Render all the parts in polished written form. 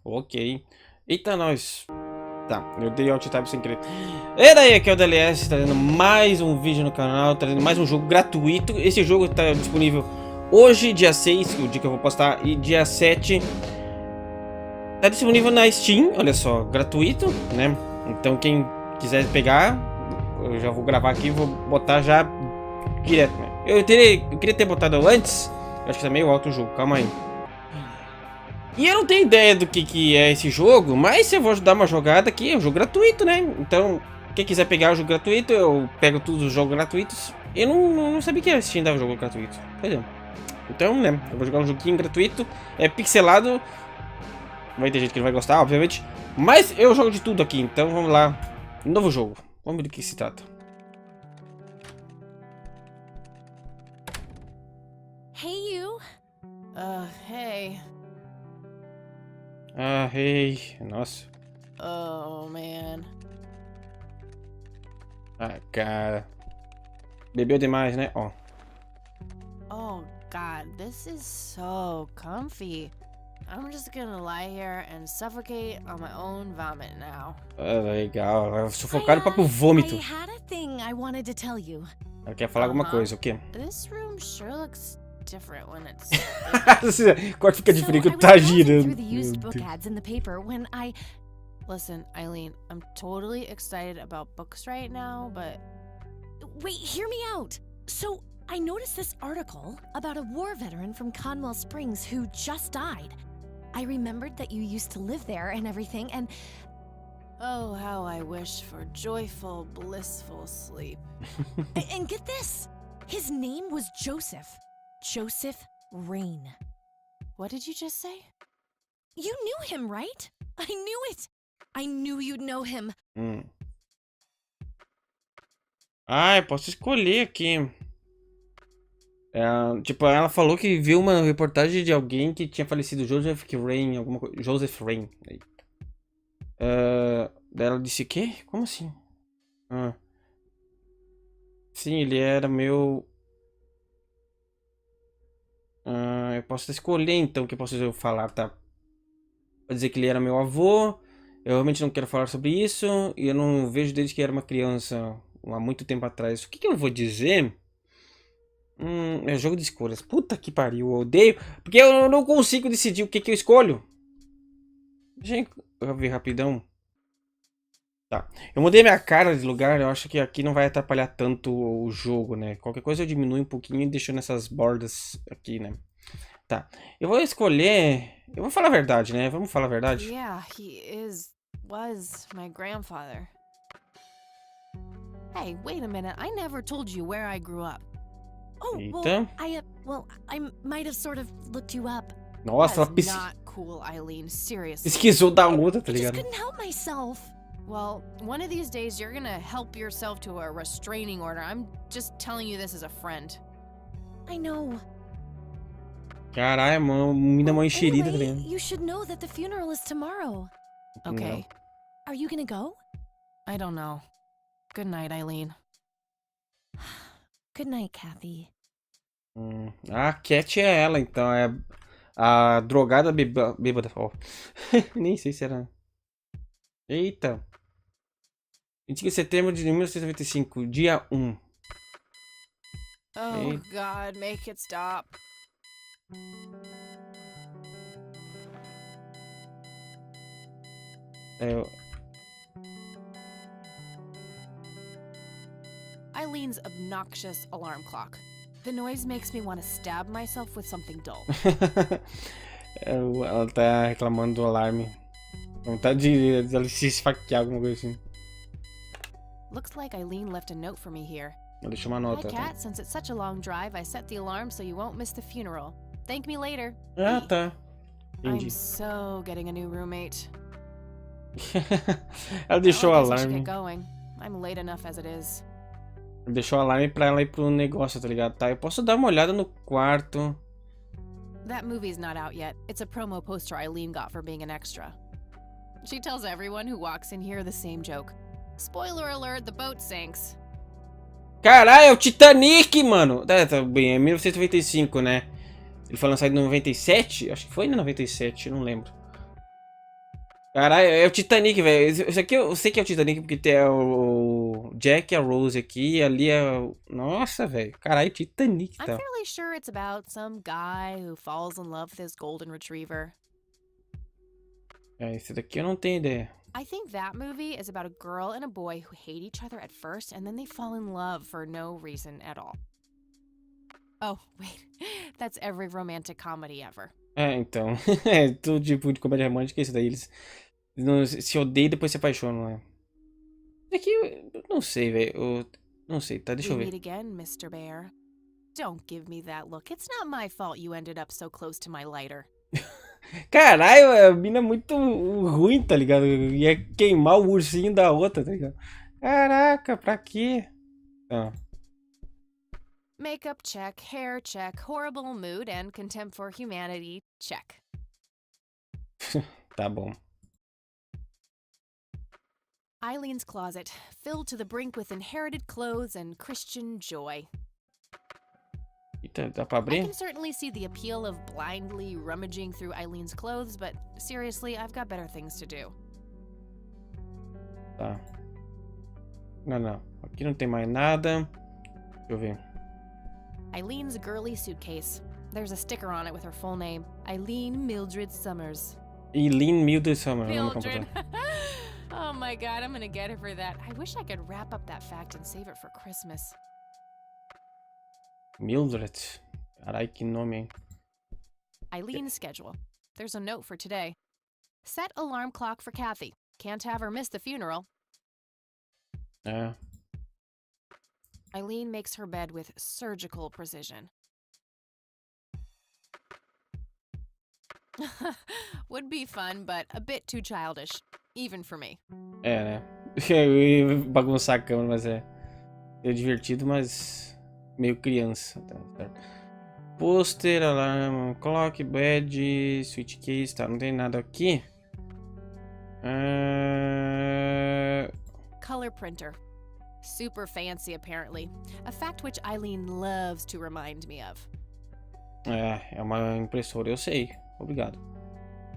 Ok. Eita, nós. Tá, eu dei alt tab sem querer. E daí, aqui é o DLS, trazendo mais um vídeo no canal, trazendo mais um jogo gratuito. Esse jogo está disponível hoje, dia 6, o dia que eu vou postar, e dia 7. Tá disponível na Steam, olha só, gratuito, né? Então quem quiser pegar, eu já vou gravar aqui e vou botar já direto, né? Eu queria ter botado antes, eu acho que tá meio alto o jogo, calma aí. E eu não tenho ideia do que é esse jogo, mas eu vou dar uma jogada aqui, é um jogo gratuito, né? Então, quem quiser pegar o jogo gratuito, eu pego todos os jogos gratuitos. Eu não sabia que a Steam dava jogo gratuito. Pois é. Então, né, eu vou jogar um joguinho gratuito, é pixelado. Vai ter gente que não vai gostar, obviamente. Mas eu jogo de tudo aqui, então vamos lá. Novo jogo, vamos ver do que se trata. Hey, you. Hey. Ah, hey, nossa. Oh, man. Ah, cara. Bebeu demais, né? Ó. Oh, God, this is so comfy. I'm just gonna lie here and suffocate on my own vomit now. Ah, legal. Vai sufocar o próprio vômito. I had a thing I wanted to tell you. Ela quer falar alguma coisa, o quê? This room sure looks different when it's. Corta fica diferente, I tá was browsing girando. through the used book ads in the paper when I Listen, Eileen, I'm totally excited about books right now, but wait, hear me out. So I noticed this article about a war veteran from Conwell Springs who just died. I remembered that you used to live there and everything, and oh, how I wish for joyful, blissful sleep. and get this, his name was Joseph Rain. What did you just say? You knew him, right? I knew it. I knew you'd know him. Ah, eu posso escolher aqui. Tipo, ela falou que viu uma reportagem de alguém que tinha falecido, Joseph Rain, alguma coisa. Joseph Rain. Daí ela disse quê? Como assim? Sim, ele era meu. Eu posso escolher então o que eu posso falar, tá? Pode dizer que ele era meu avô. Eu realmente não quero falar sobre isso. E eu não vejo desde que era uma criança há muito tempo atrás. O que eu vou dizer? É jogo de escolhas. Puta que pariu, eu odeio. Porque eu não consigo decidir o que eu escolho. Deixa eu ver rapidão. Tá. Eu mudei minha cara de lugar. Eu acho que aqui não vai atrapalhar tanto o jogo, né? Qualquer coisa eu diminuo um pouquinho e deixo nessas bordas aqui, né? Tá. Eu vou escolher. Eu vou falar a verdade, né? Vamos falar a verdade? Yeah, was my grandfather. Hey, wait a minute. I never told you where I grew up. Oh, Eita. well, I might have sort of looked you up. Nossa, ela That's not cool, Eileen. Seriously. pesquisou da outra, tá I just ligado? couldn't help myself. Well, one of these days you're gonna help yourself to a restraining order. I'm just telling you this as a friend. I know. Caralho, mano, mina mão enxerida, tá Anyway, ligado? you should know that the funeral is tomorrow. Okay. Are you gonna go? I don't know. Good night, Eileen. Good night, Kathy. A Cat é ela, então. É a drogada bêbada. Ó. Nem sei se era. Eita. 25 de setembro de 1995, dia 1. Oh, Hey. God, make it stop. Eileen's obnoxious alarm clock. The noise makes me want to stab myself with something dull. Ela tá reclamando do alarme. Vontade de ela se esfaquear, alguma coisa assim. Looks like Eileen left a note for me here. Ela deixou uma Hi, nota. Kat. Since it's such a long drive, I set the alarm so you won't miss the funeral. Thank me later. Ah, tá. Entendi. I'm so getting a new roommate. Ela deixou o Well, I guess I should alarme. get going. I'm late enough as it is. Deixou o alarme pra ela ir pro negócio, tá ligado? Tá, eu posso dar uma olhada no quarto. That movie's not out yet. It's a promo poster Eileen got for being an extra. She tells everyone who walks in here the same joke. Spoiler alert, the boat sinks. Caralho, é o Titanic, mano. Tá bem, é 1995, né? Ele foi lançado em 97? Acho que foi em 97, não lembro. Caralho, é o Titanic, velho. Isso aqui eu sei que é o Titanic porque tem o Jack e a Rose aqui, e ali é o... Nossa, velho. Caralho, Titanic, I'm tá. fairly sure it's about some guy who falls in love with his golden retriever. É, esse daqui eu não tenho ideia. I think that movie is about a girl and a boy who hate each other at first and then they fall in love for no reason at all. Oh, wait. That's every romantic comedy ever. É, então. É, todo tipo de comédia romântica é isso daí. Eles não, se odeiam e depois se apaixonam, né? Isso aqui eu não sei, velho. Não sei, tá? Deixa We eu meet ver. again, Mr. Bear. Don't give me that look. It's not my fault you ended up so close to my lighter. Caralho, a mina é muito ruim, tá ligado? Ia queimar o ursinho da outra, tá ligado? Caraca, pra quê? Ah, Makeup check, hair check, horrible mood, and contempt for humanity check. tá bom. Eileen's closet, filled to the brink with inherited clothes and Christian joy. Eita, dá pra I abrir? can certainly see the appeal of blindly rummaging through Eileen's clothes, but seriously, I've got better things to do. Tá. Não. Aqui não tem mais nada. Deixa eu ver. Eileen's girly suitcase. There's a sticker on it with her full name, Eileen Mildred Summers. Eileen Mildred Summer. Mildred. Oh my god, I'm gonna get her for that. I wish I could wrap up that fact and save it for Christmas. Mildred. Caralho, que nome, hein? Eileen's schedule. There's a note for today. Set alarm clock for Kathy. Can't have her miss the funeral. É. Eileen makes her bed with surgical precision. Would be fun, but a bit too childish, even for me. É, né? Eu ia bagunçar a câmera, mas é divertido, mas meio criança. Tá certo. Pôster, alarm, clock, bed, switch case, tá? Não tem nada aqui. Color printer. Super fancy, apparently. A fact which Eileen loves to remind me of. É uma impressora, eu sei. Obrigado.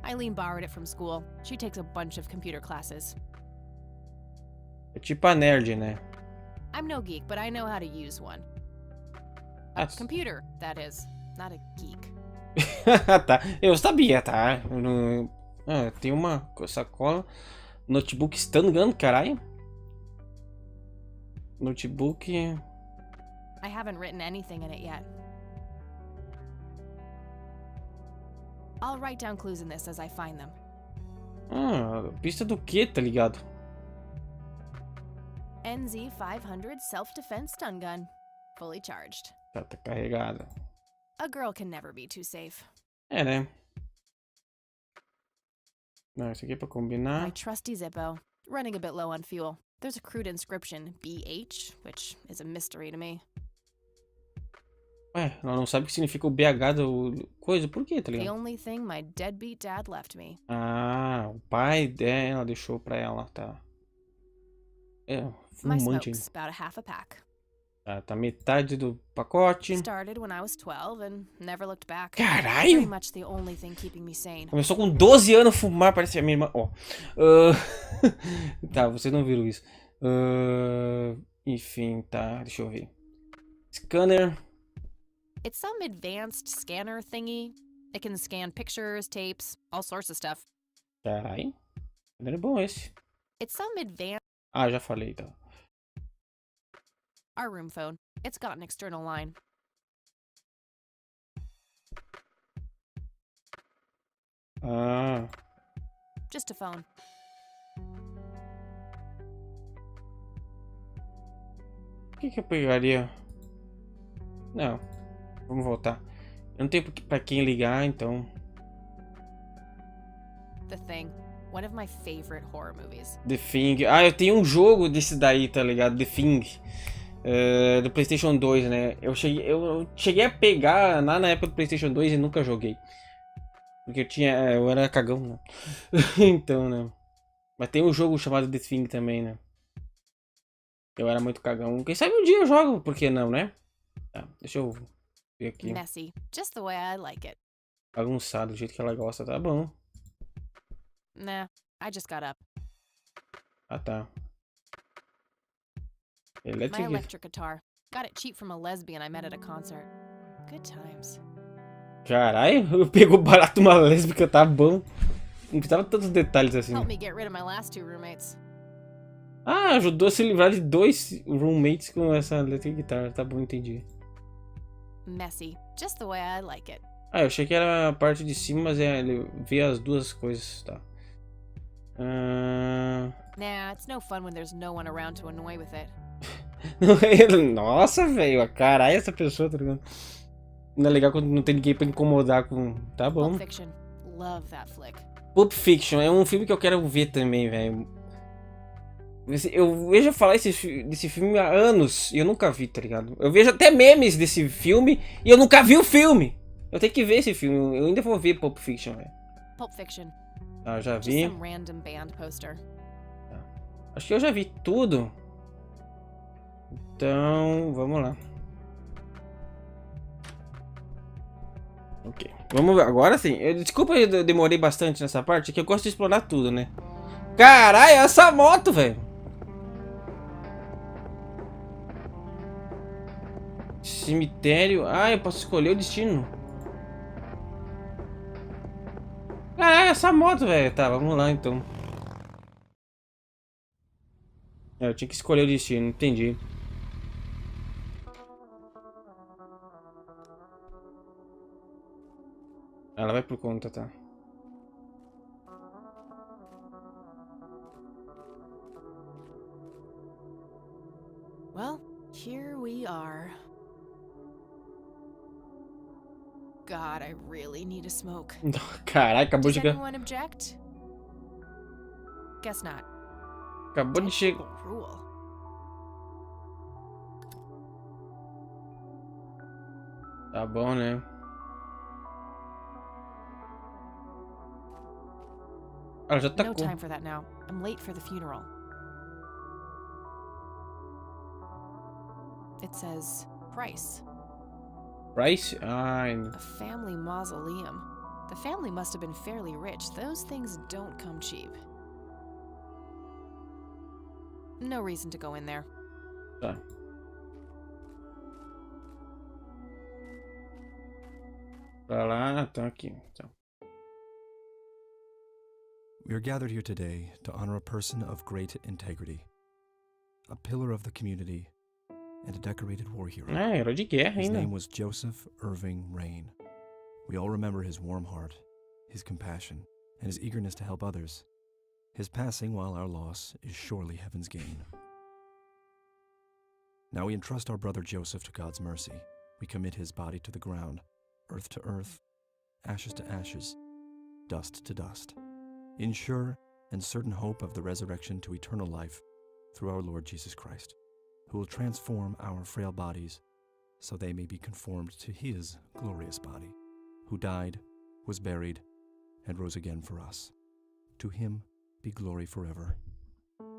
Eileen borrowed it from school. She takes a bunch of computer classes. É tipo a nerd, né? I'm no geek, but I know how to use one. A computer, that is. Not a geek. Tá, eu sabia, tá? Eu não... tem uma sacola. Notebook stand-gun, caralho. Notebook. I haven't written anything in it yet. I'll write down clues in this as I find them. Pista do que, tá ligado? NZ 500 self-defense stun gun. Fully charged. Tá carregada. A girl can never be too safe. É, né? Não, isso aqui é pra combinar. My trusty Zippo. Running a bit low on fuel. There's a crude inscription, BH, which is a mystery to me. Ué, ela não sabe o que significa o BH do coisa. Por quê, tá The ligado? only thing my deadbeat dad left me. O pai dela deixou pra ela, tá? É, My fumante. smoke's about a half a pack. Tá metade do pacote. Started when I was 12 and never looked back. Caralho! Pretty much the only thing keeping me sane. Começou com 12 anos a fumar, parece a minha irmã. Ó. Tá, vocês não viram isso. Enfim, tá. Deixa eu ver. Scanner. It's some advanced scanner thingy. It can scan pictures, tapes, all sorts of stuff. Caralho. É bom esse. It's some advanced... Já falei, tá. Our room phone. It's got an external line. Just a phone. O que eu pegaria? Não. Vamos voltar. Eu não tenho pra quem ligar, então... The Thing. One of my favorite horror movies. The Thing. Eu tenho um jogo desse daí, tá ligado? The Thing. Do PlayStation 2, né? Eu cheguei a pegar na época do PlayStation 2 e nunca joguei. Porque eu era cagão, né? Então, né? Mas tem um jogo chamado The Thing também, né? Eu era muito cagão. Quem sabe um dia eu jogo, por que não, né? Tá, deixa eu ver aqui. Messy. Just the way I like it. Bagunçado, do jeito que ela gosta, tá bom. Nah. I just got up. Ah, tá. My Electric... electric guitar. Got it cheap from a lesbian I met at a concert. Good times. Caralho, pegou barato uma lésbica, tá bom. Não precisava de tantos detalhes assim. Helped me get rid of my last 2 roommates. Ah, ajudou a se livrar de 2 roommates com essa electric guitar. Tá bom, entendi. Messy. Just the way I like it. Ah, eu achei que era a parte de cima, mas ele vê as duas coisas, tá. Nah, it's no fun when there's no one around to annoy with it. Nossa, velho, caralho, essa pessoa, tá ligado? Não é legal quando não tem ninguém pra incomodar com... Tá bom. Pulp Fiction. Love that flick. Pulp Fiction é um filme que eu quero ver também, velho. Eu vejo falar desse filme há anos e eu nunca vi, tá ligado? Eu vejo até memes desse filme e eu nunca vi o filme. Eu tenho que ver esse filme, eu ainda vou ver Pulp Fiction, velho. Pulp Fiction. Ah, já Just vi. some random band poster. Acho que eu já vi tudo. Então, vamos lá. Ok, vamos ver. Agora sim. Desculpa eu demorei bastante nessa parte, que eu gosto de explorar tudo, né? Caralho, essa moto, velho. Cemitério. Ah, eu posso escolher o destino. Caralho, essa moto, velho. Tá, vamos lá então. Eu tinha que escolher o destino, entendi. Ela vai por conta, tá? Well, here we are. God, I really need a smoke. Caralho, acabou Does de chegar. anyone object? Guess not. Acabou de chegar. Rule. Tá bom, né? Ela já No tacou. time for that now. I'm late for the funeral. It says price. Price? Ai. A family mausoleum. The family must have been fairly rich. Those things don't come cheap. No reason to go in there. Tá. Pra lá, tá aqui. Então. We are gathered here today to honor a person of great integrity, a pillar of the community, and a decorated war hero. Ah, herói de guerra His ainda. name was Joseph Irving Rain. We all remember his warm heart, his compassion, and his eagerness to help others. His passing, while our loss, is surely heaven's gain. Now we entrust our brother Joseph to God's mercy. We commit his body to the ground, earth to earth, ashes to ashes, dust to dust, in sure and certain hope of the resurrection to eternal life through our Lord Jesus Christ, who will transform our frail bodies so they may be conformed to his glorious body, who died, was buried, and rose again for us. To him be glory forever.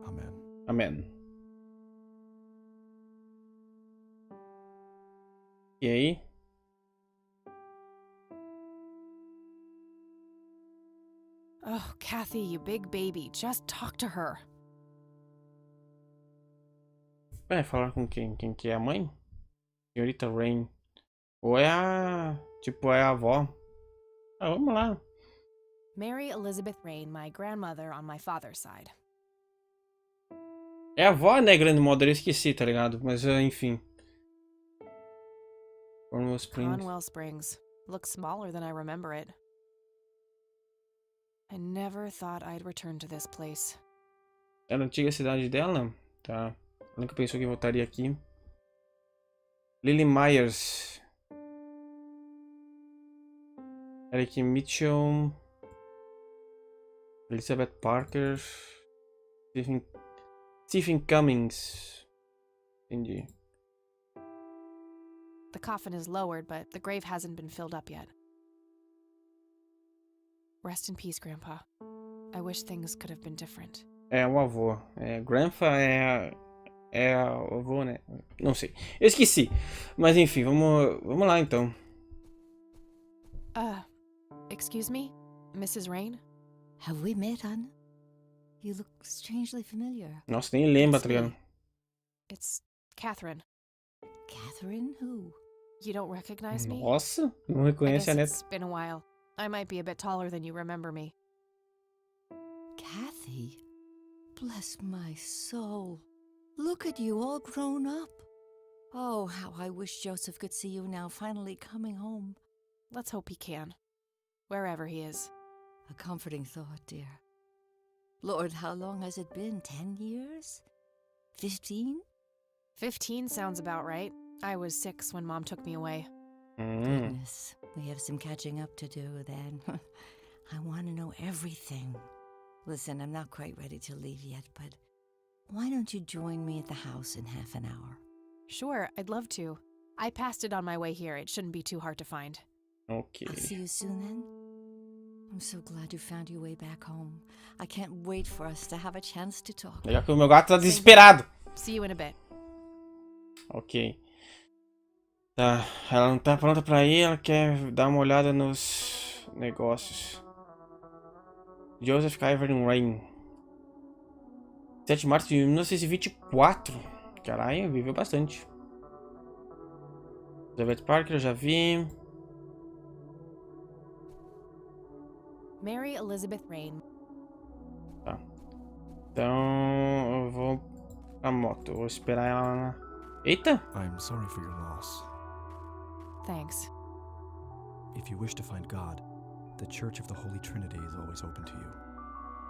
Amen. Amém. E aí? Oh, Kathy, you big baby. Just talk to her. Vai falar com quem? Quem que é a mãe? Senhorita Rain. Ou é a... Tipo, é a avó. Ah, vamos lá. Mary Elizabeth Rain, my grandmother on my father's side. É a avó, né? Grande modo, eu esqueci, tá ligado? Mas, enfim. Cornwall Springs. Conwell Springs. Looks smaller than I remember it. I never thought I'd return to this place. Era a antiga cidade dela? Tá. Ela nunca pensou que voltaria aqui. Lily Myers. Eric Mitchell. Elizabeth Parker. Stephen Cummings. Entendi. The coffin is lowered, but the grave hasn't been filled up yet. Rest in peace, Grandpa. I wish things could have been different. É o avô. É, Grandpa é o avô, né? Não sei. Eu esqueci. Mas enfim, vamos lá então. Excuse me? Mrs. Rain? Have we met, hon? You look strangely familiar. Nossa, nem lembra, It's tá ligado? me. It's Catherine. Catherine? Who? You don't recognize me? Nossa, não I reconhece guess a it's neta. been a while. I might be a bit taller than you remember me. Kathy? Bless my soul. Look at you all grown up. Oh, how I wish Joseph could see you now, finally coming home. Let's hope he can. Wherever he is. A comforting thought, dear. Lord, how long has it been? 10 years? 15? 15 sounds about right. I was 6 when Mom took me away. Goodness, we have some catching up to do then. I want to know everything. Listen, I'm not quite ready to leave yet, but why don't you join me at the house in half an hour? Sure, I'd love to. I passed it on my way here. It shouldn't be too hard to find. Ok. I'll see you soon then. I'm so glad you found your way back home. I can't wait for us to have a chance to talk. Legal que o meu gato tá desesperado. See you in a bit. Ok. Tá, ela não tá pronta pra ir, ela quer dar uma olhada nos negócios. Joseph Kyvern Rain. 7 de março de 1924. Caralho, viveu bastante. Elizabeth Parker, eu já vi. Mary Elizabeth Rain. Tá. Então, eu vou pra moto. Eu vou esperar ela na... Eita! I'm sorry for your loss. Thanks. If you wish to find God, the Church of the Holy Trinity is always open to you.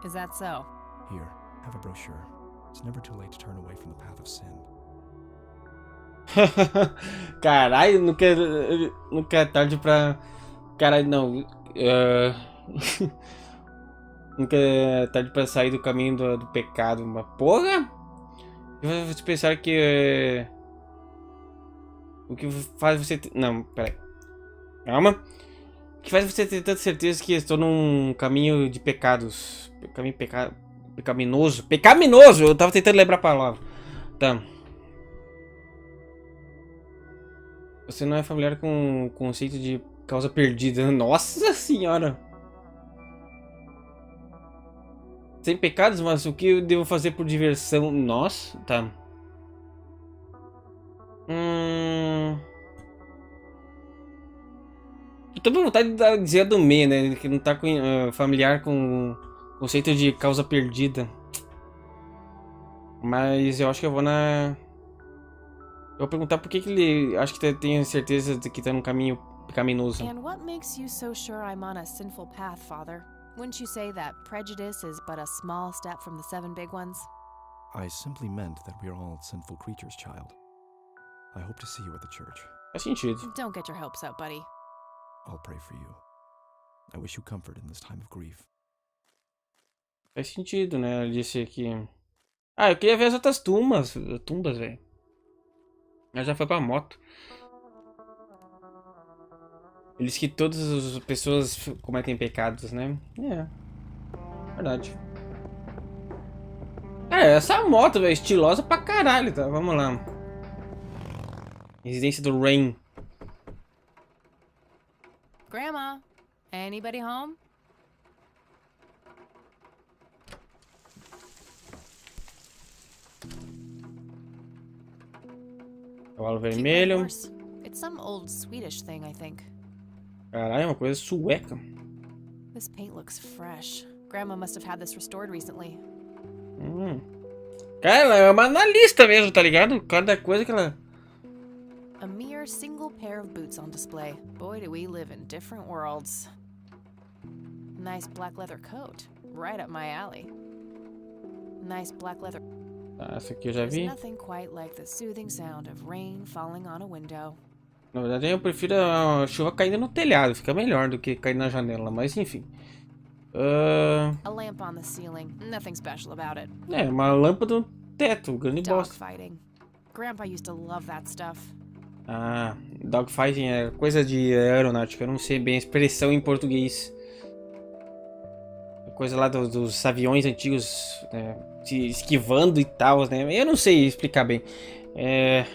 Is that so? Here, have a brochure. It's never too late to turn away from the path of sin. Caralho, nunca é tarde pra... Caralho, não. Nunca é tarde pra sair do caminho do pecado. Mas porra! Você pensar que... O que faz você... Não, peraí. Calma. O que faz você ter tanta certeza que estou num caminho de pecados? Caminho pecaminoso. Pecaminoso! Eu tava tentando lembrar a palavra. Tá. Você não é familiar com o conceito de causa perdida. Nossa senhora! Sem pecados, mas o que eu devo fazer por diversão? Nossa, tá. Eu tô com vontade de dizer do Me, né? Que não tá familiar com o conceito de causa perdida. Mas eu acho que eu vou na... Eu vou perguntar por que ele... Acho que tem certeza de que tá num caminho pecaminoso. And what makes you so sure I'm on a sinful path, Father? Wouldn't you say that prejudice is but a small step from the 7 big ones? I simply meant that we are all sinful creatures, child. I hope to see you at the church. Faz sentido. Don't get your hopes up, buddy. I'll pray for you. I wish you comfort in this time of grief. Faz sentido, né? Ele disse que... Ah, eu queria ver as outras tumbas, velho. Ela já foi pra moto. Ele disse que todas as pessoas cometem pecados, né? É. Verdade. Essa moto, velho, estilosa pra caralho, tá? Vamos lá. Residência do Rain. Grandma, anybody home? Cavalo Cute red vermelho. horse. It's some old Swedish thing, I think. Caralho, é uma coisa sueca. This paint looks fresh. Grandma must have had this restored recently. Cara, ela é uma analista mesmo, tá ligado? Cada coisa que ela... A mere single pair of boots on display. Boy, do we live in different worlds. Nice black leather coat. Right up my alley. Nice black leather... Tá, essa aqui eu já There's vi. nothing quite like the soothing sound of rain falling on a window. Na verdade, eu prefiro a chuva caindo no telhado. Fica melhor do que cair na janela, mas enfim. A lamp on the ceiling. Nothing special about it. É, uma lâmpada no teto. Grande bosta. Dogfighting. Grandpa used to love that stuff. Ah, dogfighting é coisa de aeronáutica. Eu não sei bem a expressão em português. Coisa lá dos aviões antigos, né, se esquivando e tal, né? Eu não sei explicar bem.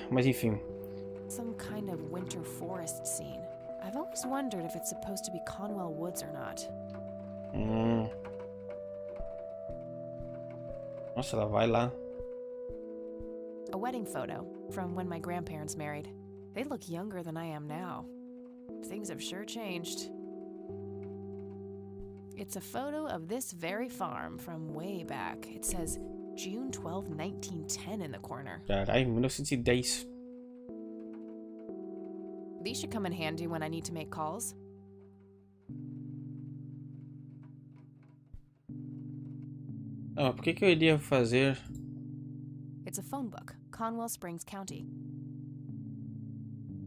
Mas enfim. Some kind of winter forest scene. I've always wondered if it's supposed to be Conwell Woods or not. Nossa, ela vai lá. A wedding photo from when my grandparents married. They look younger than I am now. Things have sure changed. It's a photo of this very farm from way back. It says June 12, 1910 in the corner. Caralho, 1910. These should come in handy when I need to make calls. Ah, por que eu iria fazer? It's a phone book, Conwell Springs County.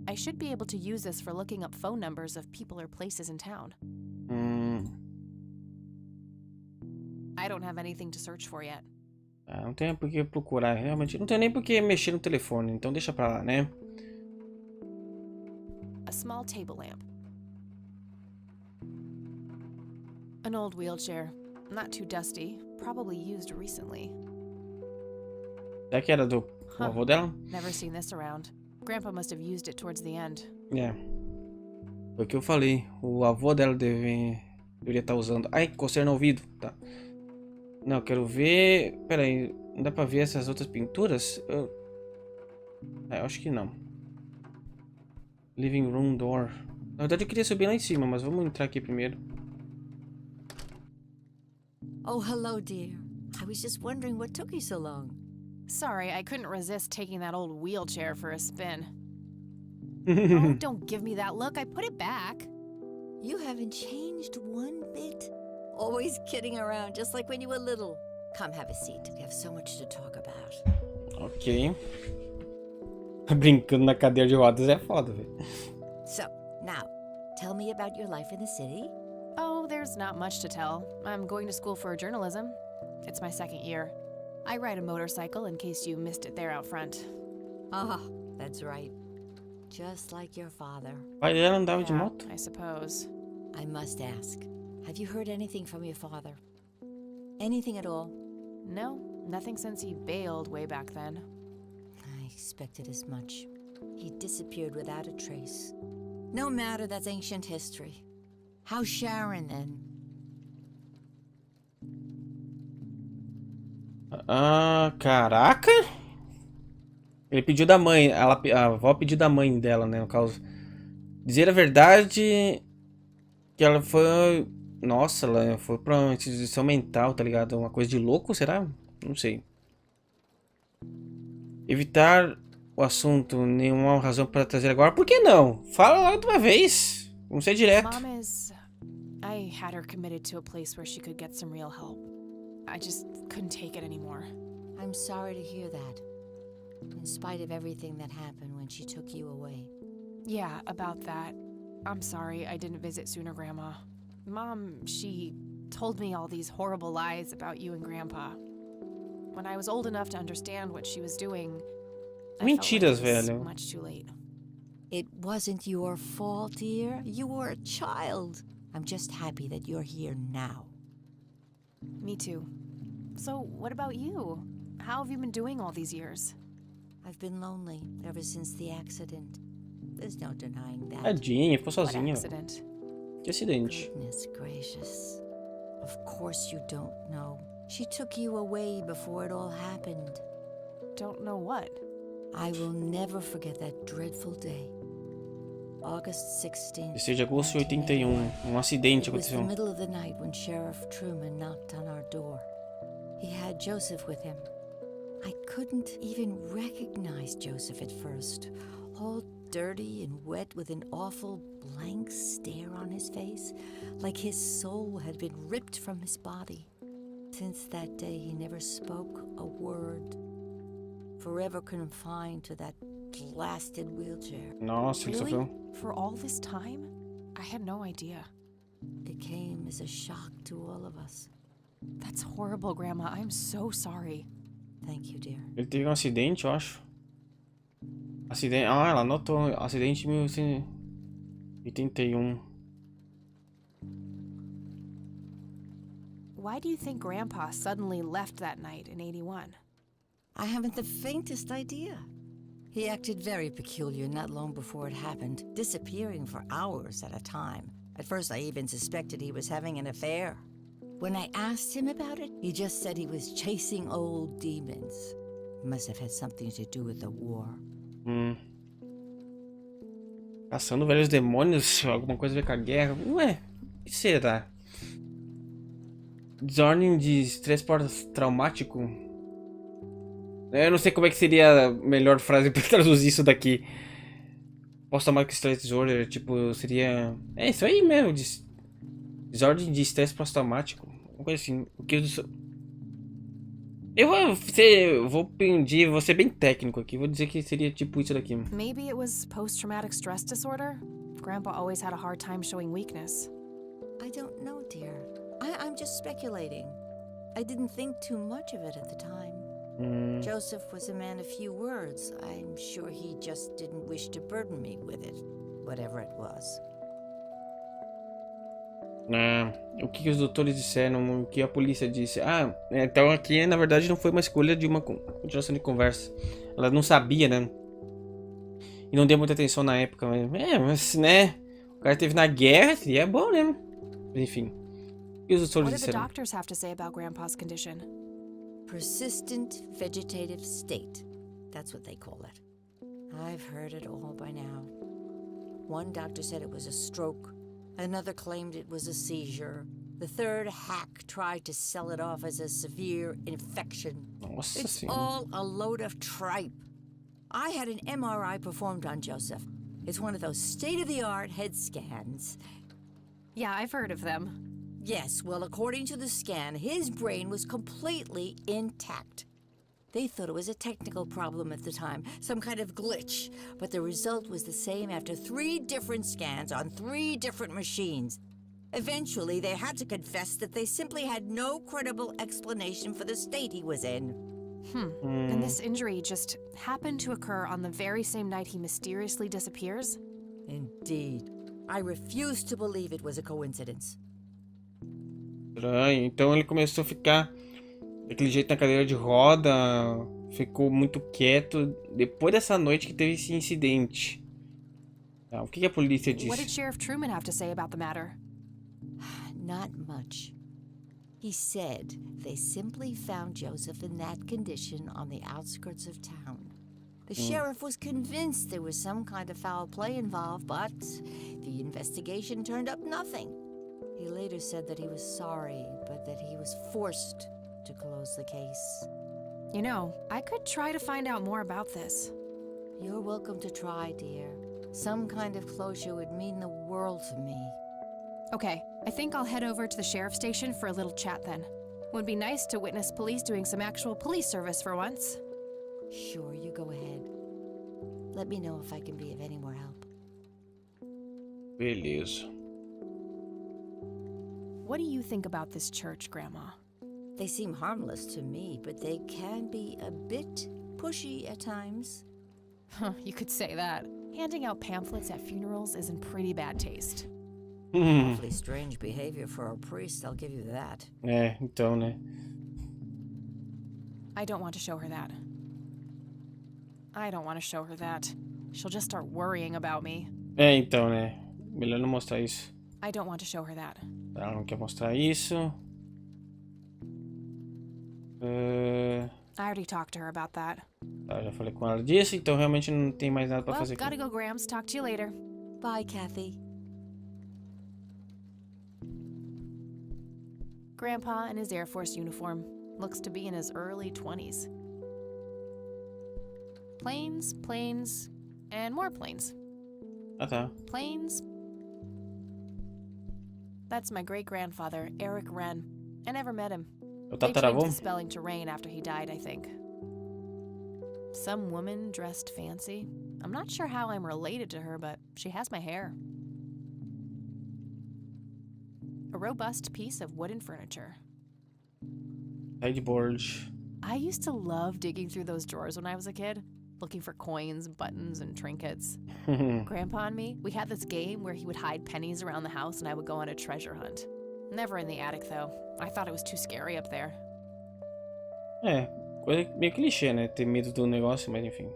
I should be able to use this for looking up phone numbers of people or places in town. I don't have anything to search for yet. Ah, não tem por que procurar, realmente. Não tem nem por que mexer no telefone, então deixa pra lá, né? A small table lamp. An old wheelchair. Not too dusty. Probably used recently. Será que era do avô dela? Never seen this around. Grandpa must have used it towards the end. É. Foi o que eu falei. O avô dela deveria estar usando. Ai, coceira no ouvido. Tá. Não, eu quero ver... Pera aí. Não dá pra ver essas outras pinturas? Eu acho que não. Living room door. Na verdade eu queria subir lá em cima, mas vamos entrar aqui primeiro. Oh, hello, dear. I was just wondering what took you so long. Sorry, I couldn't resist taking that old wheelchair for a spin. Oh, don't give me that look. I put it back. You haven't changed one bit. Always kidding around, just like when you were little. Come have a seat. We have so much to talk about. Ok. Brincando na cadeira de rodas é foda, velho. So, now, tell me about your life in the city. Oh, there's not much to tell. I'm going to school for journalism. It's my second year. I ride a motorcycle in case you missed it there out front. Ah, that's right. Just like your father. O pai dela andava de Yeah, moto? I suppose. I must ask, have you heard anything from your father? Anything at all? No, nothing since he bailed way back then. I expected as much. He disappeared without a trace. No matter, that's ancient history. How's Sharon then? Ah, caraca! Ele pediu da mãe, a avó pediu da mãe dela, né, no caso. Dizer a verdade que ela foi... Nossa, ela foi pra uma instituição mental, tá ligado? Uma coisa de louco, será? Não sei. Evitar o assunto, nenhuma razão para trazer agora. Por que não? Fala logo de uma vez. Vamos ser direto. Mom is... I had her committed to a place where she could get some real help. I just couldn't take it anymore. I'm sorry to hear that. In spite of everything that happened when she took you away. Yeah, about that. I'm sorry I didn't visit sooner, Grandma. Mom, she told me all these horrible lies about you and Grandpa. When I was old enough to understand what she was doing, I Mentiras, felt like it was velho. much too late. It wasn't your fault, dear. You were a child. I'm just happy that you're here now. Me too. So, what about you? How have you been doing all these years? I've been lonely ever since the accident. There's no denying that. Tadinha, ficou What sozinha. accident? Que acidente. Goodness gracious. Of course you don't know. She took you away before it all happened. Don't know what. I will never forget that dreadful day. August 16th. 16 de agosto de 81. Acidente It was the aconteceu. middle of the night when Sheriff Truman knocked on our door. He had Joseph with him. I couldn't even recognize Joseph at first. All dirty and wet with an awful blank stare on his face, like his soul had been ripped from his body. Since that day, he never spoke a word. Forever confined to that blasted wheelchair. Nossa, ele Really? sofreu. For all this time? I had no idea. It came as a shock to all of us. That's horrible, Grandma. I'm so sorry. Thank you, dear. Ele teve um acidente, eu acho. Acidente. Ah, ela anotou. Acidente em 1981. Why do you think Grandpa suddenly left that night in 81? I haven't the faintest idea. He acted very peculiar not long before it happened, disappearing for hours at a time. At first, I even suspected he was having an affair. When I asked him about it, he just said he was chasing old demons. Must have had something to do with the war. Caçando velhos demônios, alguma coisa a ver com a guerra. Ué, o que será? Desordem de estresse pós-traumático. Eu não sei como é que seria a melhor frase pra traduzir isso daqui. Pós-traumático stress disorder, tipo, seria... É isso aí mesmo, desordem de estresse pós-traumático. Uma coisa assim. O que vou ser bem técnico aqui. Vou dizer que seria tipo isso daqui. Maybe it was post-traumatic stress disorder? Grandpa always had a hard time showing weakness. I don't know, dear. I'm just speculating. I didn't think too much of it at the time. Joseph was a man of few words. I'm sure he just didn't wish to burden me with it, whatever it was. O que os doutores disseram, o que a polícia disse. Então aqui na verdade não foi uma escolha de uma continuação de conversa. Ela não sabia, né? E não deu muita atenção na época. Mas né? O cara esteve na guerra, seria bom, né? Enfim. O que os doutores What did the disseram? doctors have to say about Grandpa's condition? Persistent vegetative state. That's what they call it. I've heard it all by now. One doctor said it was a stroke. Another claimed it was a seizure. The third hack tried to sell it off as a severe infection. Nossa It's senhora. all a load of tripe. I had an MRI performed on Joseph. It's one of those state-of-the-art head scans. Yeah, I've heard of them. Yes, well, according to the scan, his brain was completely intact. They thought it was a technical problem at the time, some kind of glitch, but the result was the same after 3 different scans on 3 different machines. Eventually, they had to confess that they simply had no credible explanation for the state he was in. And this injury just happened to occur on the very same night he mysteriously disappears? Indeed. I refuse to believe it was a coincidence. Estranho. Então ele começou a ficar daquele jeito na cadeira de roda, ficou muito quieto depois dessa noite que teve esse incidente. O que a polícia What did disse? Sheriff Truman have to say about the matter? Not much. He said they simply found Joseph in that condition on the outskirts of town. The sheriff was convinced there was some kind of foul play involved, but the investigation turned up nothing. He later said that he was sorry, but that he was forced to close the case. You know, I could try to find out more about this. You're welcome to try, dear. Some kind of closure would mean the world to me. Okay, I think I'll head over to the sheriff's station for a little chat then. Would be nice to witness police doing some actual police service for once. Sure, you go ahead. Let me know if I can be of any more help. Beleza. What do you think about this church, Grandma? They seem harmless to me, but they can be a bit pushy at times. Huh, you could say that. Handing out pamphlets at funerals is in pretty bad taste. Awfully strange behavior for a priest, I'll give you that. Então, né? I don't want to show her that. I don't want to show her that. She'll just start worrying about me. Então, né? Melhor não mostrar isso. I don't want to show her that. Ela não quer mostrar isso. I already talked to her about that. Já falei com ela disso, então realmente não tem mais nada pra Well, fazer aqui. gotta go, Grams. Talk to you later. Bye, Kathy. Grandpa in his Air Force uniform. Looks to be in his early 20s. Planes, planes, and more planes. Tá. Planes. That's my great-grandfather, Eric Wren. I never met him. O They changed tataravô? the spelling to Rain after he died, I think. Some woman dressed fancy. I'm not sure how I'm related to her, but she has my hair. A robust piece of wooden furniture. Headboard. I used to love digging through those drawers when I was a kid, looking for coins, buttons, and trinkets. Grandpa and me, we had this game where he would hide pennies around the house and I would go on a treasure hunt. Never in the attic, though. I thought it was too scary up there. Coisa meio clichê, né? Ter medo do negócio, mas enfim.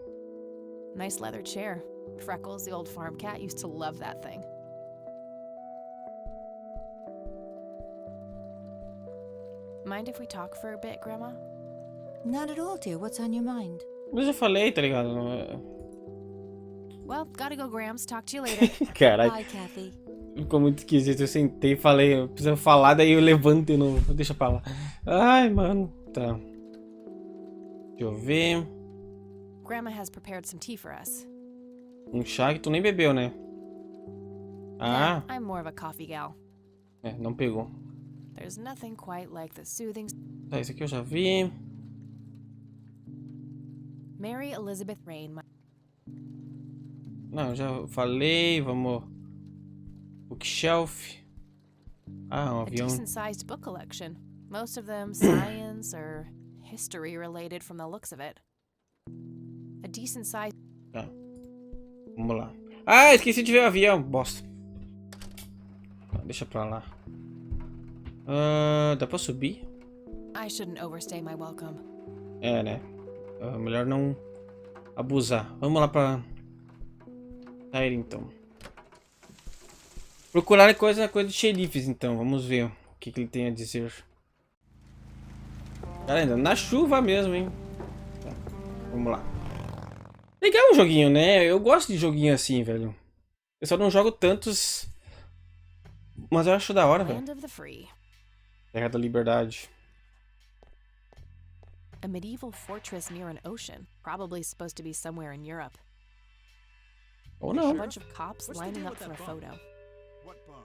Nice leather chair. Freckles, the old farm cat, used to love that thing. Mind if we talk for a bit, Grandma? Not at all, dear. What's on your mind? Mas eu falei, tá ligado? Well, gotta go, Grams. Talk to you later. Caralho, Bye, Kathy. ficou muito esquisito. Eu sentei e falei, eu preciso falar, daí eu levanto de novo. Deixa pra lá. Ai, mano. Tá. Deixa eu ver. Grandma has prepared some tea for us. Um chá que tu nem bebeu, né? Ah, Nah, I'm more of a coffee gal. é, não pegou. There's nothing quite like the soothing... Tá, esse aqui eu já vi. Mary Elizabeth Rain, my... Não, eu já falei. Vamos. Bookshelf. Ah, um A avião. decent-sized book collection. Most of them science or history related from the looks of it. A decent-sized... Tá. Vamos lá. Ah, esqueci de ver o avião. Bosta. Tá, deixa pra lá. Dá pra subir? I shouldn't overstay my welcome. É, né? Melhor não abusar. Vamos lá pra sair, então. Procurar coisa de xerifes, então. Vamos ver o que ele tem a dizer. Cara, ainda na chuva mesmo, hein? Tá, vamos lá. Legal o joguinho, né? Eu gosto de joguinho assim, velho. Eu só não jogo tantos, mas eu acho da hora, velho. Land of the free. Terra da Liberdade. A medieval fortress near an ocean. Probably supposed to be somewhere in Europe. Ou A não. bunch of cops What's the lining deal up with for a that bum? photo. What bum?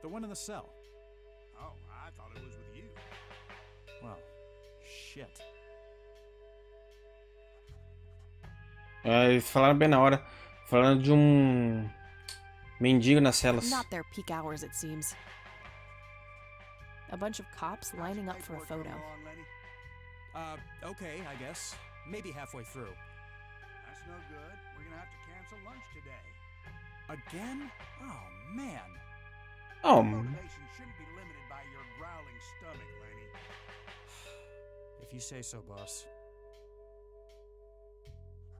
The one in the cell. Oh, I thought it was with you. Well, shit. Eles falaram bem na hora. Falando de um mendigo nas celas. Not their peak hours, it seems. A bunch of cops lining up for a photo. Okay, I guess. Maybe halfway through. That's no good. We're gonna have to cancel lunch today. Again? Oh, man. Oh, Motivation shouldn't be limited by your growling stomach, Lenny. If you say so, boss.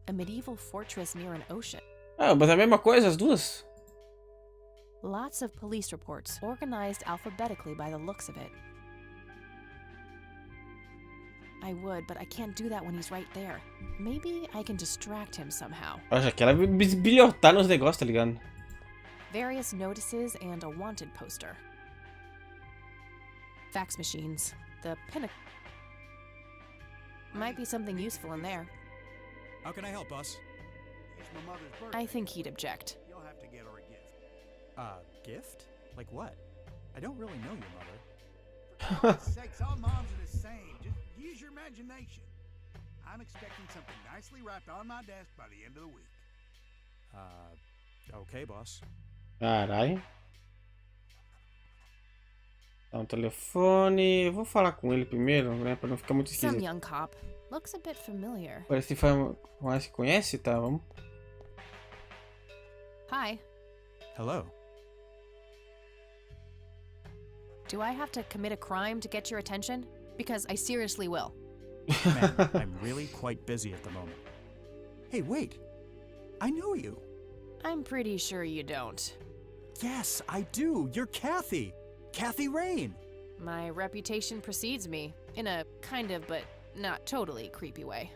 A medieval fortress near an ocean. mas é a mesma coisa as duas? Lots of police reports, organized alphabetically by the looks of it. I would, but I can't do that when he's right there. Maybe I can distract him somehow. Acho que ela vai bisbilhotar nos negócios, tá ligado? Various notices and a wanted poster. Fax machines. The pinnacle. Might be something useful in there. How can I help, boss? It's my mother's birthday. I think he'd object. You'll have to get her a gift. Gift? Like what? I don't really know your mother. For God's sakes, all moms are the same. Just use your imagination. I'm expecting something nicely wrapped on my desk by the end of the week. Okay, boss. Caralho. Dá um telefone. Eu vou falar com ele primeiro, né? Pra não ficar muito Some esquisito. young cop. Looks a bit familiar. Parece que foi mais que conhece, tá? Vamos. Hi. Hello. Do I have to commit a crime to get your attention? Because I seriously will. Man, I'm really quite busy at the moment. Hey, wait. I know you. I'm pretty sure you don't. Yes, I do. You're Kathy. Kathy Rain. My reputation precedes me, in a kind of but not totally creepy way.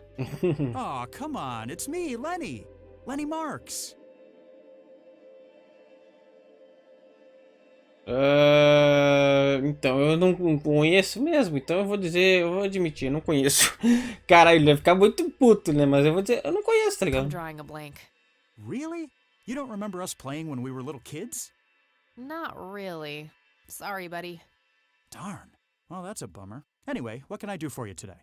Aw, come on. It's me, Lenny. Lenny Marks. Então, eu não conheço mesmo, então eu vou admitir, eu não conheço. Caralho, ele vai ficar muito puto, né? Mas eu vou dizer, eu não conheço, tá I'm ligado? drawing a blank. Really? You don't remember us playing when we were little kids? Not really. Sorry, buddy. Darn. Well, that's a bummer. Anyway, what can I do for you today?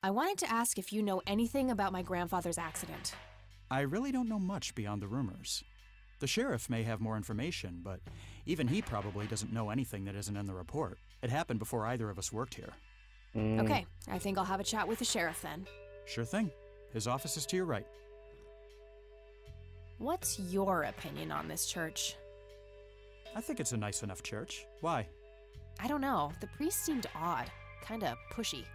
I wanted to ask if you know anything about my grandfather's accident. I really don't know much beyond the rumors. The sheriff may have more information, but even he probably doesn't know anything that isn't in the report. It happened before either of us worked here. Okay, I think I'll have a chat with the sheriff then. Sure thing. His office is to your right. What's your opinion on this church? I think it's a nice enough church. Why? I don't know. The priest seemed odd. Kinda pushy.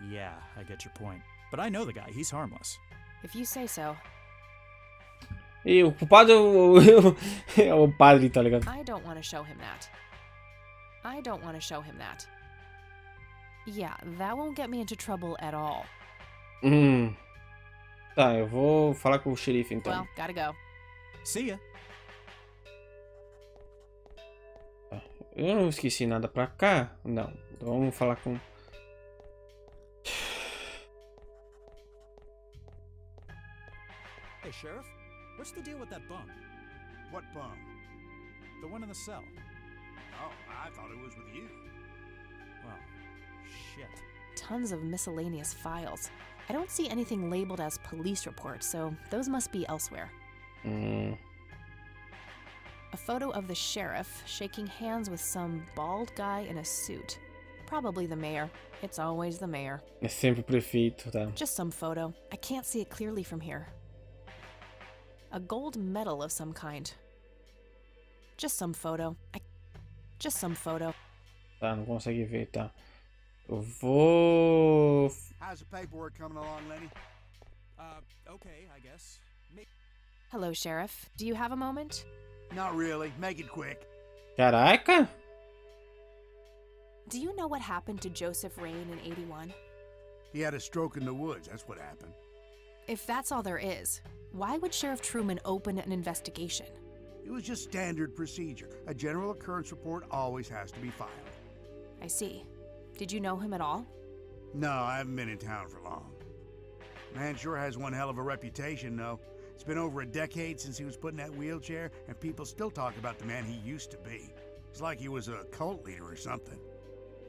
Yeah, I get your point. But I know the guy. He's harmless. If you say so. E o culpado é é o padre, tá ligado? I don't want to show him that. I don't want to show him that. Yeah, that won't get me into trouble at all. Tá, eu vou falar com o xerife então. Well, gotta go. See ya. Eu não esqueci nada pra cá? Não. Então vamos falar com... Hey, Sheriff, what's the deal with that bum? What bum? The one in the cell. Oh, I thought it was with you. Well, shit. Tons of miscellaneous files. I don't see anything labeled as police reports, so those must be elsewhere. A photo of the sheriff shaking hands with some bald guy in a suit. Probably the mayor. It's always the mayor. É sempre o prefeito, tá? Just some photo. I can't see it clearly from here. A gold medal of some kind. Just some photo. Just some photo. Tá, não consegue ver, tá? Eu vou... How's the paperwork coming along, Lenny? Okay, I guess. Hello, Sheriff. Do you have a moment? Not really. Make it quick. Caraca! Do you know what happened to Joseph Rain in 81? He had a stroke in the woods. That's what happened. If that's all there is, why would Sheriff Truman open an investigation? It was just standard procedure. A general occurrence report always has to be filed. I see. Did you know him at all? No, I haven't been in town for long. Man sure has one hell of a reputation, though. It's been over a decade since he was put in that wheelchair, and people still talk about the man he used to be. It's like he was a cult leader or something.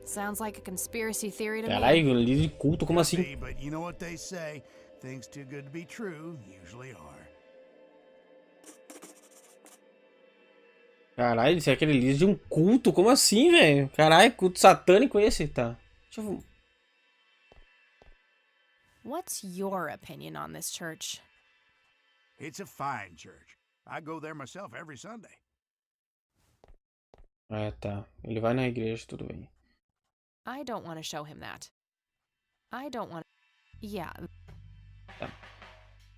Sounds like a conspiracy theory to me. Caralho, líder de culto, como assim? But you know what they say, things too good to be true usually are. Caralho, isso é aquele líder de um culto, como assim, velho? Caralho, culto satânico esse, tá? Deixa eu... What's your opinion on this church? It's a fine church. I go there myself every Sunday. É, tá. Ele vai na igreja, tudo bem. I don't want to show him that. I don't want... Yeah. Tá.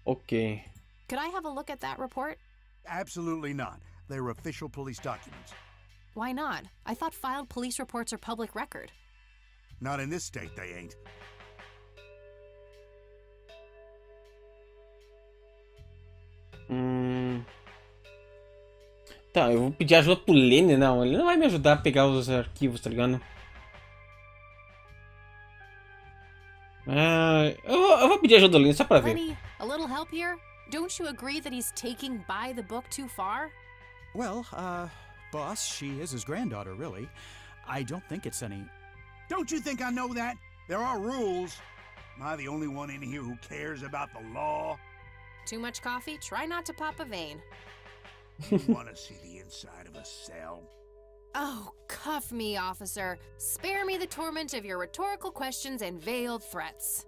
Ok. Could I have a look at that report? Absolutely not. They're official police documents. Why not? I thought filed police reports are public record. Not in this state, they ain't. Tá, eu vou pedir ajuda pro Lenny, não. Ele não vai me ajudar a pegar os arquivos, tá ligado? Eu vou pedir ajuda do Lenny só pra ver. Lenny, a little help here? Don't you agree that he's taking by the book too far? Well, boss, she is his granddaughter, really. I don't think it's any... Don't you think I know that? There are rules. Am I the only one in here who cares about the law? Too much coffee? Try not to pop a vein. You want to see the inside of a cell? Oh, cuff me, officer. Spare me the torment of your rhetorical questions and veiled threats.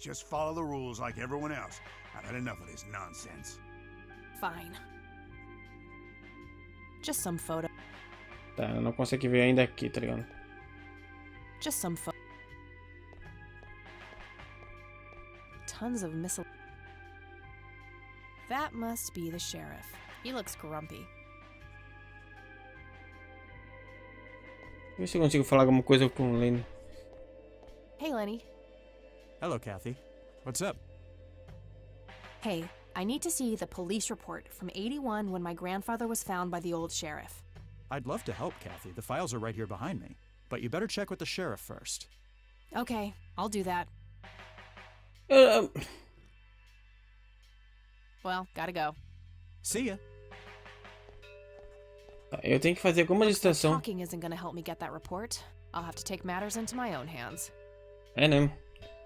Just follow the rules like everyone else. I've had enough of this nonsense. Fine. Just some photo. Tá, eu não consigo ver ainda aqui, tá ligado? Just some photo. Tons of missile. That must be the sheriff. He looks grumpy. Deixa eu ver se eu consigo falar alguma coisa com o Lenny. Hey, Lenny. Hello, Kathy. What's up? Hey, I need to see the police report from 81 when my grandfather was found by the old sheriff. I'd love to help, Kathy. The files are right here behind me. But you better check with the sheriff first. Okay, I'll do that. Well, gotta go. See ya. Eu tenho que fazer alguma distração. Talking isn't gonna help me get that report. I'll have to take matters into my own hands. É, né?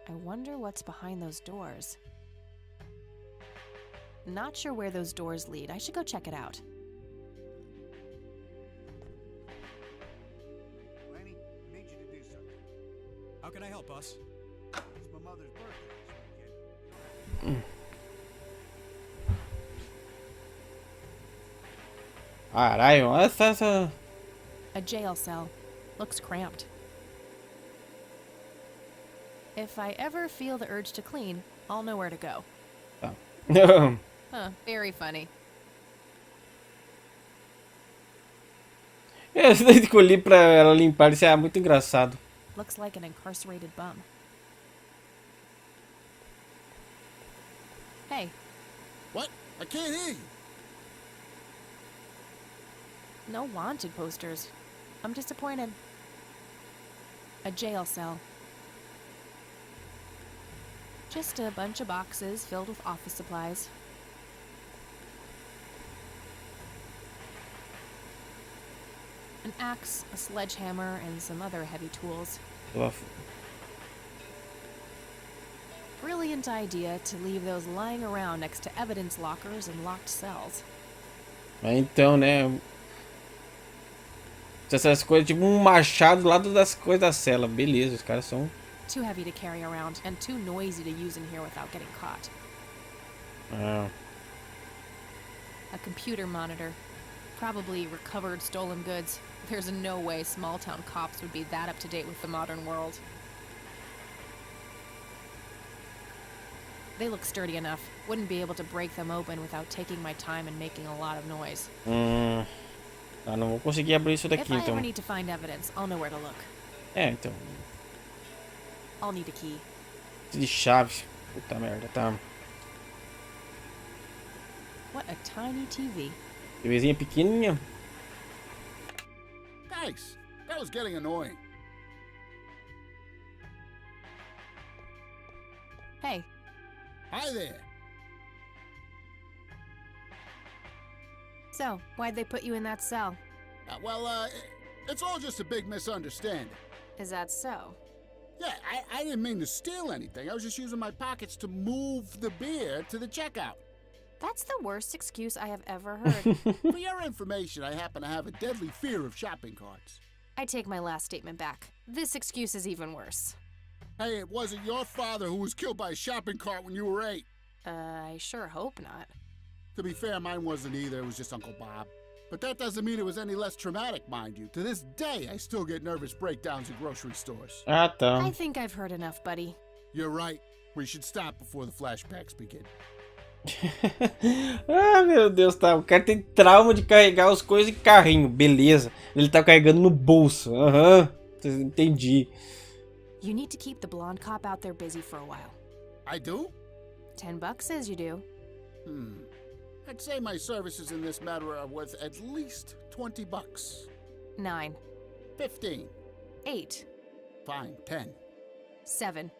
I wonder what's behind those doors. Not sure where those doors lead. I should go check it out. Lenny, I need you to do something. How can I help, boss? It's my mother's birthday this weekend. Caralho, olha essa... A jail cell. Looks cramped. If I ever feel the urge to clean, I'll know where to go. Tá. Huh, very funny. Eu escolhi pra ela limpar, isso é muito engraçado. Looks like an incarcerated bum. Hey, What? I can't hear you. no wanted posters. I'm disappointed. A jail cell. Just a bunch of boxes filled with office supplies. An axe, a sledgehammer, and some other heavy tools. Brilliant idea to leave those lying around next to evidence lockers and locked cells. Então, né? Essas coisas, tipo um machado do lado das coisas da cela. Beleza, os caras são... Too heavy to carry around and too noisy to use in here without getting caught. Ah, A computer monitor. Probably recovered stolen goods. There's no way small town cops would be that up to date with the modern world. They look sturdy enough. Wouldn't be able to break them open without taking my time and making a lot of noise. Ah, não vou conseguir abrir isso If daqui, I então. ever need to find evidence, I'll know where to look. É, então. I'll need a key. De chave. Puta merda, tá. What a tiny TV. TVzinha pequenininha. Thanks. That was getting annoying. Hey, Hi there. so why'd they put you in that cell? It's all just a big misunderstanding. Is that so? Yeah, I didn't mean to steal anything. I was just using my pockets to move the beer to the checkout. That's the worst excuse I have ever heard. For your information, I happen to have a deadly fear of shopping carts. I take my last statement back. This excuse is even worse. Hey, it wasn't your father who was killed by a shopping cart when you were 8. I sure hope not. To be fair, mine wasn't either. It was just Uncle Bob. But that doesn't mean it was any less traumatic, mind you. To this day, I still get nervous breakdowns at grocery stores. Ah, tá. I think I've heard enough, buddy. You're right. We should stop before the flashbacks begin. Ah, meu Deus, tá. O cara tem trauma de carregar as coisas em carrinho. Beleza. Ele tá carregando no bolso. Aham. Entendi. You need to keep the blonde cop out there busy for a while. I do? $10 says you do. I'd say my services in this matter are worth at least $20. 9, 15. 8, Fine, 10. 7.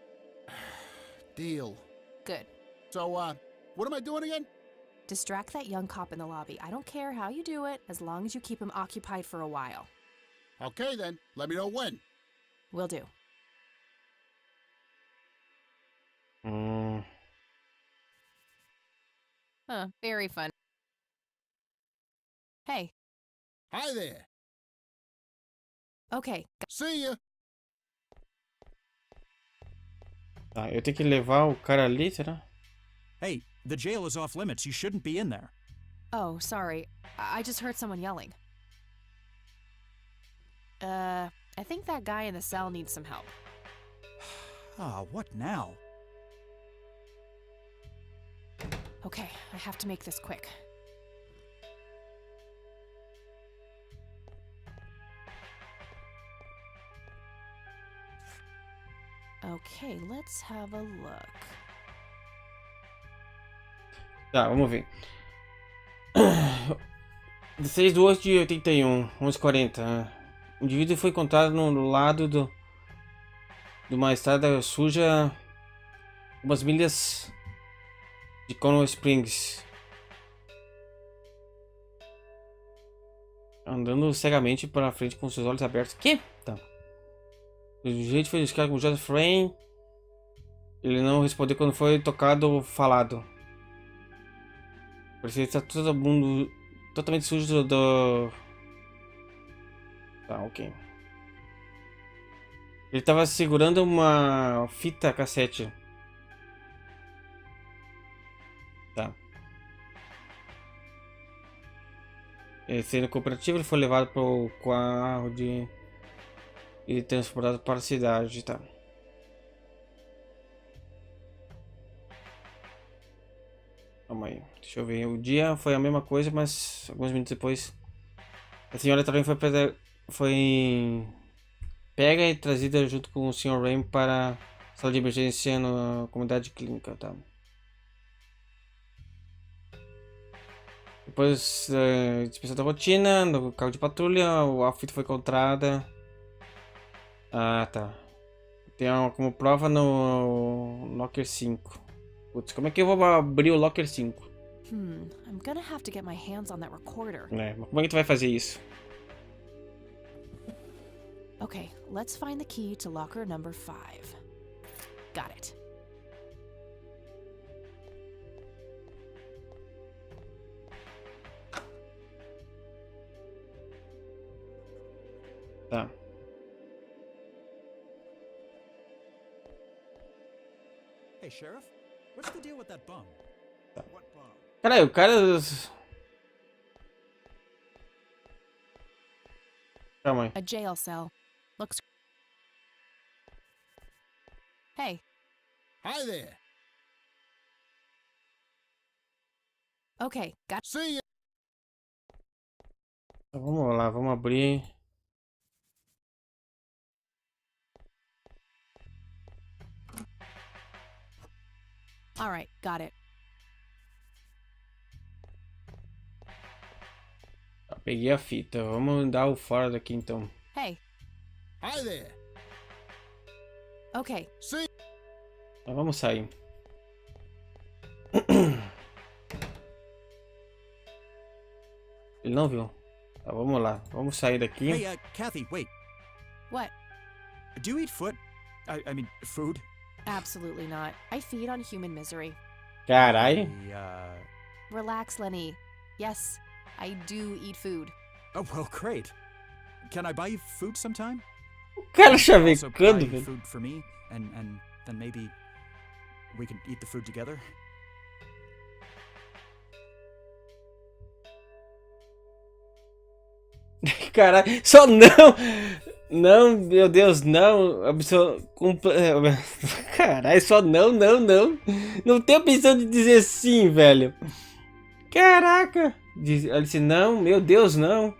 Deal. Good. So, what am I doing again? Distract that young cop in the lobby. I don't care how you do it, as long as you keep him occupied for a while. Okay then, let me know when. Will do. Huh, very fun. Hey, Hi there. okay, See ya. Tá, eu tenho que levar o cara ali, será? Hey, the jail is off limits. You shouldn't be in there. Oh, sorry. I just heard someone yelling. I think that guy in the cell needs some help. Ah, what now? Okay, I have to make this quick. Okay, let's have a look. Tá, vamos ver. 16 de 8 de 81, 11h40. O indivíduo foi encontrado no lado de uma estrada suja, umas milhas de Colorado Springs, andando cegamente para frente com seus olhos abertos. Que? Tá. O sujeito foi buscado com Joseph Frame. Ele não respondeu quando foi tocado ou falado. Parecia estar todo mundo totalmente sujo do... Tá, ok. Ele estava segurando uma fita cassete. Tá. Sendo cooperativo, ele foi levado para o carro e transportado para a cidade, tá. Calma aí. Aí, deixa eu ver. O dia foi a mesma coisa, mas alguns minutos depois a senhora também foi pega e trazida junto com o Sr. Rain para a sala de emergência na comunidade clínica, tá? Depois, dispensa da rotina, no carro de patrulha, o Alfred foi encontrada. Ah, tá. Tem como prova no Locker 5. Putz, como é que eu vou abrir o Locker 5? I'm gonna have to get my hands on that recorder. Mas como é que tu vai fazer isso? Okay, let's find the key to locker number 5. Got it. Tá. Hey, Sheriff, what's the deal with that bum? What bum? Caralho, o cara... Calma aí. A jail cell. Looks. Hey, Hi there. okay, got. See ya. Então, vamos lá, vamos abrir. All right, got it. Tá, peguei a fita. Vamos dar o fora daqui então. Hey, Hi there. okay, See. Então, vamos sair. Ele não viu. Tá, vamos lá. Vamos sair daqui. Hey, Kathy, wait. what? Do you eat foot? I mean, food? Absolutely not. I feed on human misery. Caralho. Relax, Lenny. Yes, I do eat food. Oh, well, great. Can I buy you food sometime? O cara Also, buy chavecando, you velho. food for me, and then maybe we can eat the food together? Caralho, só não! Não, meu Deus, não. Caralho, só não, não, não. Não tem opção de dizer sim, velho. Caraca. Ela disse não, meu Deus, não.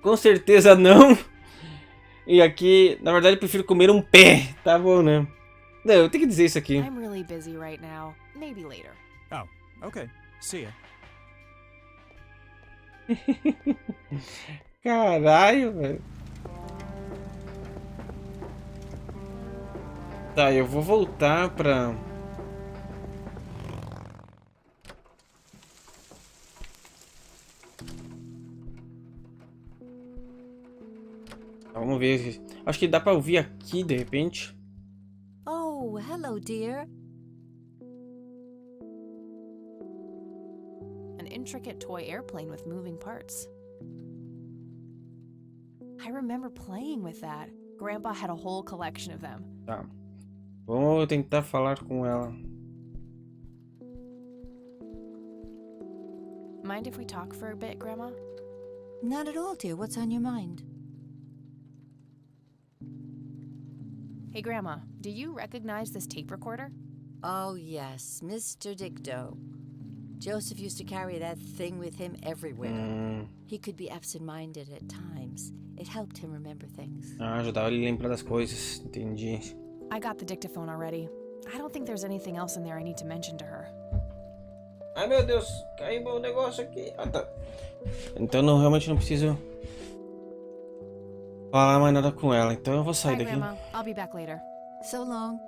Com certeza não. E aqui, na verdade, eu prefiro comer um pé. Tá bom, né? Não, eu tenho que dizer isso aqui. I'm really busy right now. Maybe later. Oh, okay. See ya. Caralho, velho. Tá, eu vou voltar pra... Tá, vamos ver. Acho que dá pra ouvir aqui, de repente. Oh, hello, dear. An intricate toy airplane with moving parts. I remember playing with that. Grandpa had a whole collection of them. Tá. Vamos tentar falar com ela. Mind if we talk for a bit, Grandma? Not at all, dear. What's on your mind? Hey, Grandma, do you recognize this tape recorder? Oh, yes, Mr. Dicto. Joseph used to carry that thing with him everywhere. He could be absent-minded at times. It helped him remember things. Ah, ajudava ele a lembrar das coisas. Entendi. I got the dictaphone already. I don't think there's anything else in there I need to mention to her. Ai, meu Deus. Caiu o negócio aqui. Ah, tá. Então realmente não preciso falar mais nada com ela. Então eu vou sair Bye, daqui. Grandma. I'll be back later. So long.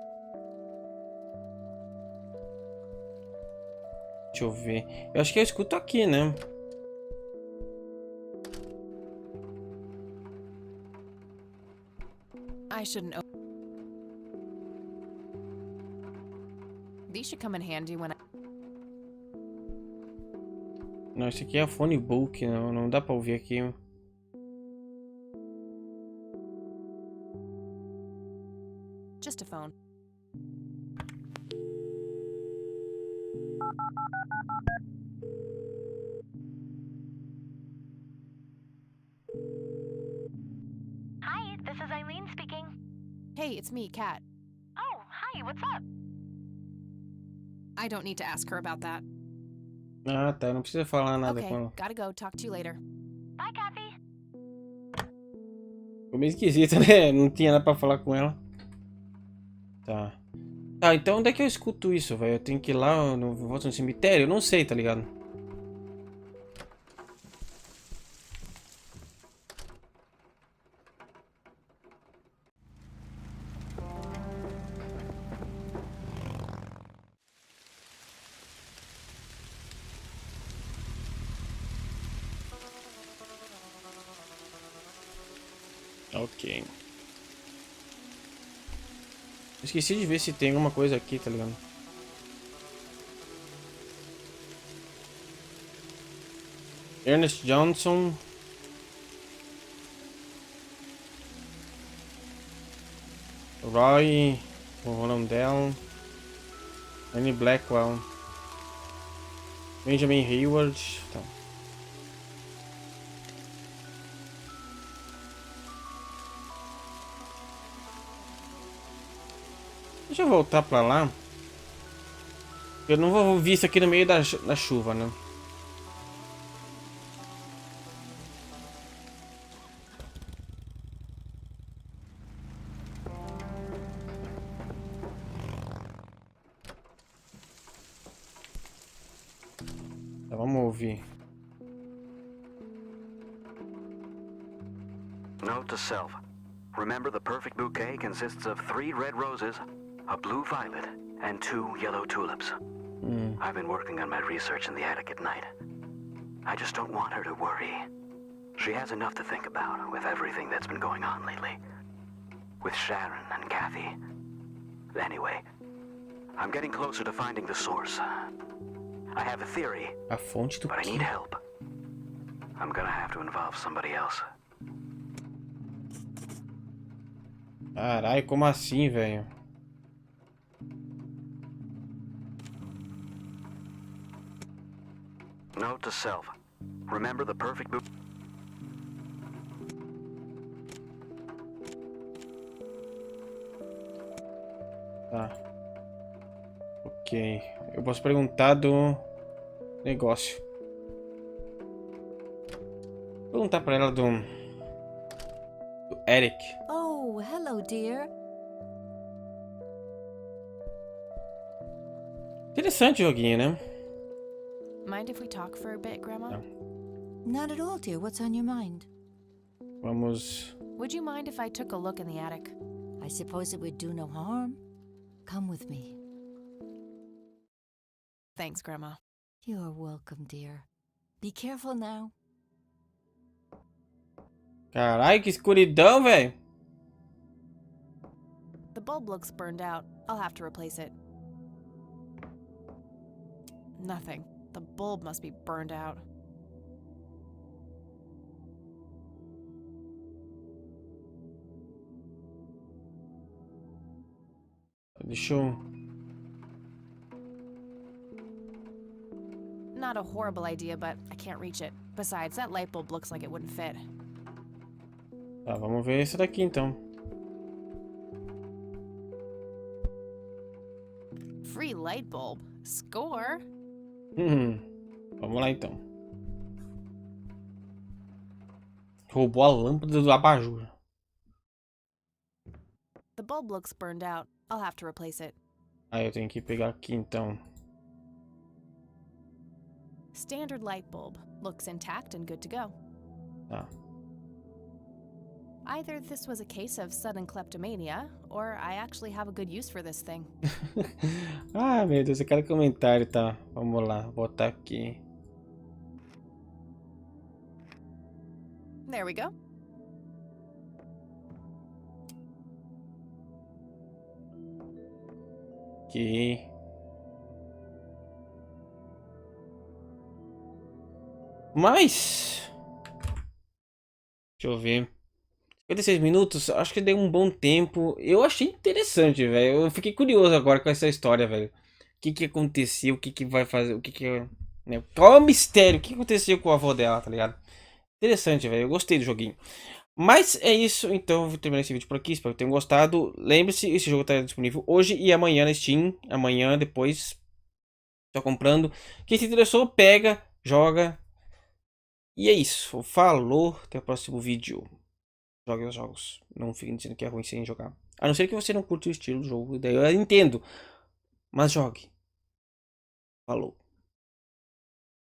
Deixa eu ver. Eu acho que eu escuto aqui, né? I shouldn't. These should come in handy when I. Não, esse aqui é phone book, não dá pra ouvir aqui. Just a phone. Hi, this is Eileen speaking. Hey, it's me, Kat. Oh, hi, what's up? I don't need to ask her about that. Ah, tá. Não precisa falar nada Okay, com ela. gotta go. Talk to you later. Bye, Kathy. Ficou meio esquisito, né? Não tinha nada pra falar com ela. Tá. Tá, então onde é que eu escuto isso, velho? Eu tenho que ir lá no volta no cemitério? Eu não sei, tá ligado? Ok. Esqueci de ver se tem alguma coisa aqui, tá ligado? Ernest Johnson. Roy Rollandell. Annie Blackwell. Benjamin Hayward. Tá. Deixa eu voltar pra lá. Eu não vou ouvir isso aqui no meio da chuva, né? Tá, vamos ouvir. Note to self. Remember, the perfect bouquet consists of 3 red roses, a blue violet, and 2 yellow tulips. I've been working on my research in the attic at night. I just don't want her to worry. She has enough to think about with everything that's been going on lately. With Sharon and Kathy. Anyway, I'm getting closer to finding the source. I have a theory, A fonte do but I quê? need help. I'm gonna have to involve somebody else. Caralho, como assim, velho? Note to self. Remember, the perfect bouquet. Tá. Ok. Eu posso perguntar do negócio. Perguntar pra ela do Eric. Oh, hello, dear. Interessante o joguinho, né? Mind if we talk for a bit, Grandma? No. Not at all, dear. What's on your mind? Vamos. Would you mind if I took a look in the attic? I suppose it would do no harm. Come with me. Thanks, Grandma. You're welcome, dear. Be careful now. Caralho, que escuridão, velho. The bulb looks burned out. I'll have to replace it. Nothing. The bulb must be burned out. Deixa eu. Not a horrible idea, but I can't reach it. Besides, that light bulb looks like it wouldn't fit. Tá, vamos ver esse daqui então. Free light bulb. Score! Vamos lá então. Roubou a lâmpada do abajur. The bulb looks burned out. I'll have to replace it. Aí eu tenho que pegar aqui então. Standard light bulb. Looks intact and good to go. Tá. Either this was a case of sudden kleptomania, or I actually have a good use for this thing. Ah, meu Deus, eu quero comentário, tá? Vamos lá, vou botar aqui. There we go. Aqui. Mas... Deixa eu ver. 56 minutos, acho que deu um bom tempo. Eu achei interessante, velho. Eu fiquei curioso agora com essa história, velho. O que que aconteceu, o que que vai fazer, o que que... Né? Qual é o mistério? O que aconteceu com o avô dela, tá ligado? Interessante, velho. Eu gostei do joguinho. Mas é isso, então eu vou terminar esse vídeo por aqui. Espero que tenham gostado. Lembre-se, esse jogo está disponível hoje e amanhã na Steam. Amanhã, depois Só comprando. Quem se interessou, pega, joga. E é isso. Falou. Até o próximo vídeo. Jogue os jogos. Não fiquem dizendo que é ruim sem jogar. A não ser que você não curte o estilo do jogo. Daí eu entendo. Mas jogue. Falou.